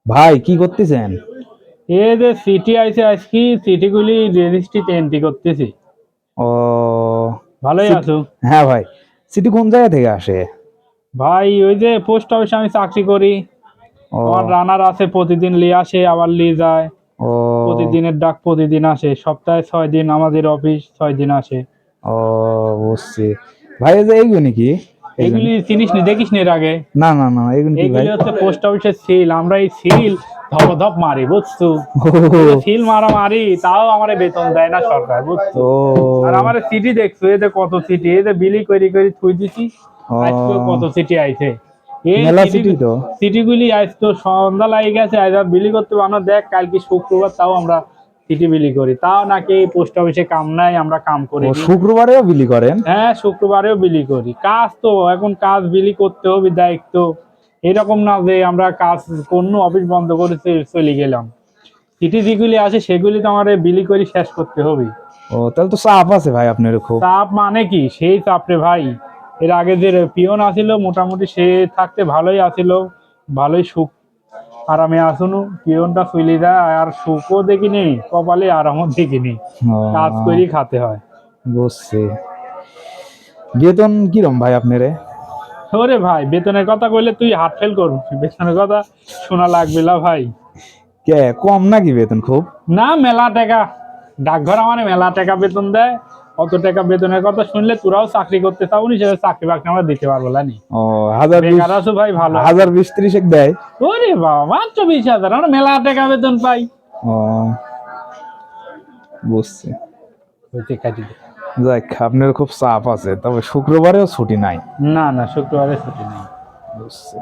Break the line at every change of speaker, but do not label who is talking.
ভাই কি করতেছেন?
এই যে সিটি আইছে আজকে সিটিগুলি রেজিস্ট্রিতে এন্ট্রি করতেছি।
ও
ভালোই
সিটি,
আছো?
হ্যাঁ ভাই। সিটি কোন জায়গা থেকে আসে?
ভাই ওই যে পোস্ট অফিসে আমি চাকরি করি। আমার
ও
রানার আছে, প্রতিদিন নিয়ে আসে আবার নিয়ে যায়।
ও
প্রতিদিনের ডাক প্রতিদিন আসে, সপ্তাহে 6 দিন আমাদের অফিস, 6 দিন আসে।
ও বুঝছি। ভাই এই যে এইগুলি কি? এইগুলি,
এগুলি চিনিস নি, দেখিস নি এর আগে?
না না না, এইগুলি কি ভাই?
এইগুলি হচ্ছে পোস্ট অফিসের সিল। আমরা এই সিল ধপ মারি, বুঝছো? এই যে
ও
সিল মারি তাও আমার বেতন দেয় না সরকার, বুঝছো? আর
ও
আমার সিটি দেখছো, এতে কত সিটি, এতে বিলি করে করে থুই দিছি। আজকেও কত
ও
সিটি আইছে। এই
মেলা
সিটি,
সিটি তো।
সিটিগুলি আজ তো সন্ধ্যা লাগে গেছে, আজ আর বিলি করতে পারবো না। দেখ কালকে শুক্রবার, তাও আমরা সিটি বিলি করি, তাও নাকি পোস্ট অফিসে কাম নাই, আমরা কাম
ও
করিনি।
শুক্রবারেও বিলি করেন?
হ্যাঁ, শুক্রবারেও বিলি করি। কাজ তো এখন, কাজ বিলি করতে হবে, দায়িত্ব। এরকম না যে আমরা কাজ কোনো অফিস বন্ধ করে চলে গেলাম। চিঠি যেগুলি আসে সেগুলি তো আমার বিলি করে শেষ করতে হবে।
ও তাহলে তো চাপ আছে ভাই আপনার খুব।
চাপ মানে কি, সেই চাপ রে ভাই। এর আগে যে পিয়ন আসিল মোটামুটি সে থাকতে ভালোই আসিল, ভালোই সুখ আরামে আসুন। পিয়নটা চলে যায় আর সুখও দেখিনি, কপালে আরামও দেখিনি। কাজ
ও
করেই খাতে হয়।
বুঝছি। বেতন কিরম ভাই আপনারে?
ওরে ভাই, বেতনের কথা কইলে তুই হার্ট ফেল করবি। বেতনের কথা শোনা লাগবে না ভাই।
কে কম নাকি বেতন খুব?
না, মেলা টাকা। ডাকঘর আমার মেলা টাকা বেতন দেয়। অত টাকা বেতনের কথা শুনলে তোরাও চাকরি করতে চাও নি, সেটা চাকরি বাকরি আমরা দিতে পারবো না নি।
ও হাজার বিশ,
বেকার আছো ভাই, ভালো আছো?
হাজার বিশ ত্রিশেক দেয়?
ওরে বাবা, মাত্র 20,000, আমরা মেলা টাকা বেতন পাই।
ও বুঝছি।
হইতে কাটি দে।
যাক আপনার খুব চাপ আছে, তবে শুক্রবারেও ছুটি নাই।
না না, শুক্রবারে ছুটি নেই।
বুঝছি।